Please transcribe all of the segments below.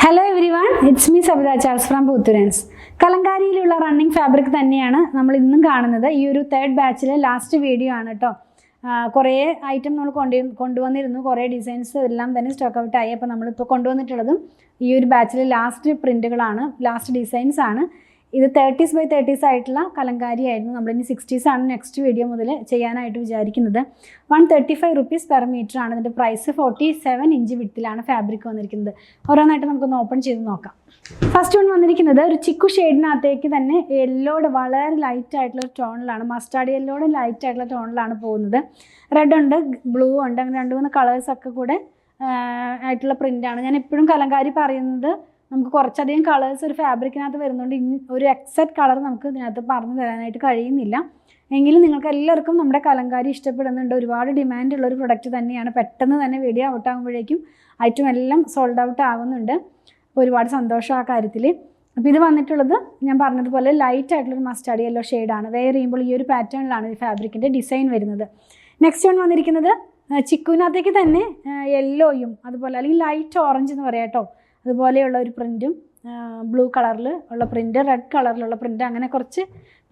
Hello everyone, it's me Sabitha Charles from Puthurans. കലങ്കാരിയിലുള്ള running fabric തന്നെയാണ് നമ്മൾ ഇന്നും കാണുന്നത്. ഈ ഒരു തേർഡ് ബാച്ചിലെ ലാസ്റ്റ് വീഡിയോ ആണ് കേട്ടോ. കുറേ ഐറ്റം നമ്മൾ കൊണ്ടുവന്നിരുന്നു, കുറേ ഡിസൈൻസ് എല്ലാം തന്നെ സ്റ്റോക്ക് ഔട്ട് ആയി. അപ്പോൾ നമ്മളിപ്പോൾ കൊണ്ടുവന്നിട്ടുള്ളതും ഈ ഒരു ബാച്ചിലെ ലാസ്റ്റ് പ്രിൻറ്റുകളാണ്, ലാസ്റ്റ് ഡിസൈൻസ് ആണ്. ഇത് 30s by 30s ആയിട്ടുള്ള കലങ്കാരി ആയിരുന്നു. നമ്മളിനി 60s ആണ് നെക്സ്റ്റ് വീഡിയോ മുതൽ ചെയ്യാനായിട്ട് വിചാരിക്കുന്നത്. 135 rupees പെർ മീറ്റർ ആണ് ഇതിൻ്റെ പ്രൈസ്. 47 ഇഞ്ച് വിഡ്ത്തിലാണ് ഫാബ്രിക് വന്നിരിക്കുന്നത്. ഓരോന്നായിട്ട് നമുക്കൊന്ന് ഓപ്പൺ ചെയ്ത് നോക്കാം. ഫസ്റ്റ് വൺ വന്നിരിക്കുന്നത് ഒരു ചിക്കു ഷെയ്ഡിനകത്തേക്ക് തന്നെ യെല്ലോയുടെ വളരെ ലൈറ്റ് ആയിട്ടുള്ള ടോണിലാണ്, മസ്റ്റാർഡ് യെല്ലോയുടെ ലൈറ്റ് ആയിട്ടുള്ള ടോണിലാണ് പോകുന്നത്. റെഡ് ഉണ്ട്, ബ്ലൂ ഉണ്ട്, അങ്ങനെ 2-3 കളേഴ്സൊക്കെ കൂടെ ആയിട്ടുള്ള പ്രിൻ്റാണ്. ഞാൻ എപ്പോഴും കലങ്കാരി പറയുന്നത് നമുക്ക് കുറച്ചധികം കളേഴ്സ് ഒരു ഫാബ്രിക്കിനകത്ത് വരുന്നുണ്ട്. ഒരു എക്സാക്ട് കളർ നമുക്ക് ഇതിനകത്ത് പറഞ്ഞു തരാനായിട്ട് കഴിയുന്നില്ല. എങ്കിലും നിങ്ങൾക്ക് എല്ലാവർക്കും നമ്മുടെ കലങ്കാരി ഇഷ്ടപ്പെടുന്നുണ്ട്. ഒരുപാട് ഡിമാൻഡുള്ള ഒരു പ്രൊഡക്റ്റ് തന്നെയാണ്. പെട്ടെന്ന് തന്നെ വീഡിയോ ഔട്ട് ആകുമ്പോഴേക്കും ഐറ്റം എല്ലാം സോൾഡ് ഔട്ട് ആകുന്നുണ്ട്. അപ്പോൾ ഒരുപാട് സന്തോഷം ആ കാര്യത്തിൽ. അപ്പോൾ ഇത് വന്നിട്ടുള്ളത് ഞാൻ പറഞ്ഞതുപോലെ ലൈറ്റ് ആയിട്ടുള്ളൊരു മസ്റ്റാർഡ് യെല്ലോ ഷെയ്ഡാണ്. വെയർ ചെയ്യുമ്പോൾ ഈ ഒരു പാറ്റേണിലാണ് ഈ ഫാബ്രിക്കിൻ്റെ ഡിസൈൻ വരുന്നത്. നെക്സ്റ്റ് വൺ വന്നിരിക്കുന്നത് ചിക്കുവിനകത്തേക്ക് തന്നെ യെല്ലോയും അതുപോലെ അല്ലെങ്കിൽ ലൈറ്റ് ഓറഞ്ച് എന്ന് പറയാം കേട്ടോ, അതുപോലെയുള്ള ഒരു പ്രിൻറ്റും, ബ്ലൂ കളറിൽ ഉള്ള പ്രിൻറ്റ്, റെഡ് കളറിലുള്ള പ്രിൻറ്റ്, അങ്ങനെ കുറച്ച്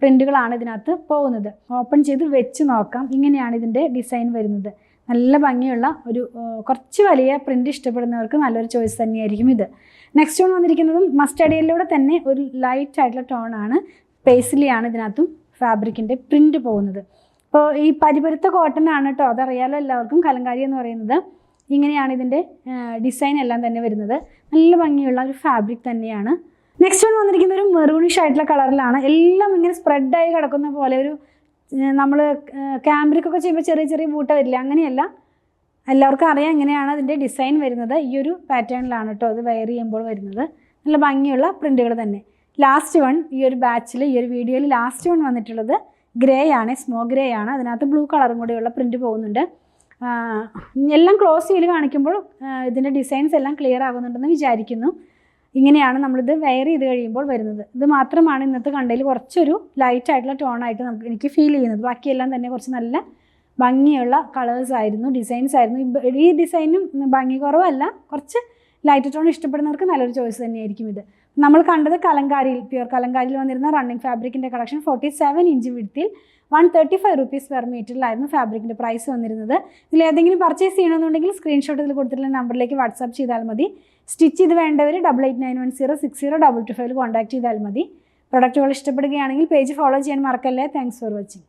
പ്രിൻറ്റുകളാണ് ഇതിനകത്ത് പോകുന്നത്. ഓപ്പൺ ചെയ്ത് വെച്ച് നോക്കാം. ഇങ്ങനെയാണ് ഇതിൻ്റെ ഡിസൈൻ വരുന്നത്. നല്ല ഭംഗിയുള്ള ഒരു കുറച്ച് വലിയ പ്രിൻറ്റ് ഇഷ്ടപ്പെടുന്നവർക്ക് നല്ലൊരു ചോയ്സ് തന്നെയായിരിക്കും ഇത്. നെക്സ്റ്റ് വൺ വന്നിരിക്കുന്നതും മസ്റ്റാർഡ് യെല്ലോയുടെ തന്നെ ഒരു ലൈറ്റ് ആയിട്ടുള്ള ടോണാണ്. പേസ്ലിയാണ് ഇതിനകത്തും ഫാബ്രിക്കിൻ്റെ പ്രിൻറ്റ് പോകുന്നത്. അപ്പോൾ ഈ പരിപരുത്ത കോട്ടൺ ആണ് കേട്ടോ, അതറിയാലോ എല്ലാവർക്കും. കലങ്കാരി എന്ന് പറയുന്നത് ഇങ്ങനെയാണ് ഇതിൻ്റെ ഡിസൈൻ എല്ലാം തന്നെ വരുന്നത്. നല്ല ഭംഗിയുള്ള ഒരു ഫാബ്രിക് തന്നെയാണ്. നെക്സ്റ്റ് വൺ വന്നിരിക്കുന്ന ഒരു മെറൂണിഷ് ആയിട്ടുള്ള കളറിലാണ്. എല്ലാം ഇങ്ങനെ സ്പ്രെഡായി കിടക്കുന്ന പോലെ ഒരു നമ്മൾ ക്യാമ്പ്രിക്കൊക്കെ ചെയ്യുമ്പോൾ ചെറിയ ചെറിയ ബൂട്ട വരില്ല, അങ്ങനെയല്ല. എല്ലാവർക്കും അറിയാം എങ്ങനെയാണ് അതിൻ്റെ ഡിസൈൻ വരുന്നത്. ഈ ഒരു പാറ്റേണിലാണ് കേട്ടോ അത് വെയർ ചെയ്യുമ്പോൾ വരുന്നത്. നല്ല ഭംഗിയുള്ള പ്രിൻറ്റുകൾ തന്നെ. ലാസ്റ്റ് വൺ ഈ ഒരു ബാച്ചിൽ, ഈ ഒരു വീഡിയോയിൽ ലാസ്റ്റ് വൺ വന്നിട്ടുള്ളത് ഗ്രേ ആണ്, സ്മോ ഗ്രേ ആണ്. അതിനകത്ത് ബ്ലൂ കളറും കൂടെയുള്ള പ്രിൻറ്റ് പോകുന്നുണ്ട്. എല്ലാം ക്ലോസ് ചെയ്ത് കാണിക്കുമ്പോൾ ഇതിൻ്റെ ഡിസൈൻസ് എല്ലാം ക്ലിയർ ആകുന്നുണ്ടെന്ന് വിചാരിക്കുന്നു. ഇങ്ങനെയാണ് നമ്മളിത് വെയർ ചെയ്ത് കഴിയുമ്പോൾ വരുന്നത്. ഇത് മാത്രമാണ് ഇന്നത്തെ കണ്ടതിൽ കുറച്ചൊരു ലൈറ്റ് ആയിട്ടുള്ള ടോണായിട്ട് എനിക്ക് ഫീൽ ചെയ്യുന്നത്. ബാക്കിയെല്ലാം തന്നെ കുറച്ച് നല്ല ഭംഗിയുള്ള കളേഴ്സ് ആയിരുന്നു, ഡിസൈൻസ് ആയിരുന്നു. ഈ ഡിസൈനും ഭംഗി കുറവല്ല, കുറച്ച് ലൈറ്റ് ടോൺ ഇഷ്ടപ്പെടുന്നവർക്ക് നല്ലൊരു ചോയ്സ് തന്നെയായിരിക്കും ഇത്. നമ്മൾ കണ്ടത് കലങ്കാരിയിൽ, പ്യുവർ കലങ്കാരിയിൽ വന്നിരുന്ന റണ്ണിങ് ഫാബ്രിക്കിൻ്റെ കളക്ഷൻ 47 ഇഞ്ച് വിഡ്ത്തിൽ 135 rupees പെർ മീറ്ററിലായിരുന്നു ഫാബ്രിക്കിൻ്റെ പ്രൈസ് വന്നിരുന്നത്. ഇതിൽ ഏതെങ്കിലും പർച്ചേസ് ചെയ്യണമെന്നുണ്ടെങ്കിൽ സ്ക്രീൻഷോട്ട് ഇതിൽ കൊടുത്തിട്ടുള്ള നമ്പറിലേക്ക് വാട്സാപ്പ് ചെയ്താൽ മതി. സ്റ്റിച്ച് ചെയ്ത് വേണ്ടവർ 8891060225 കോൺടാക്ട് ചെയ്താൽ മതി. പ്രൊഡക്റ്റുകൾ ഇഷ്ടപ്പെടുകയാണെങ്കിൽ പേജ് ഫോളോ ചെയ്യാൻ മറക്കല്ലേ. Thanks for watching.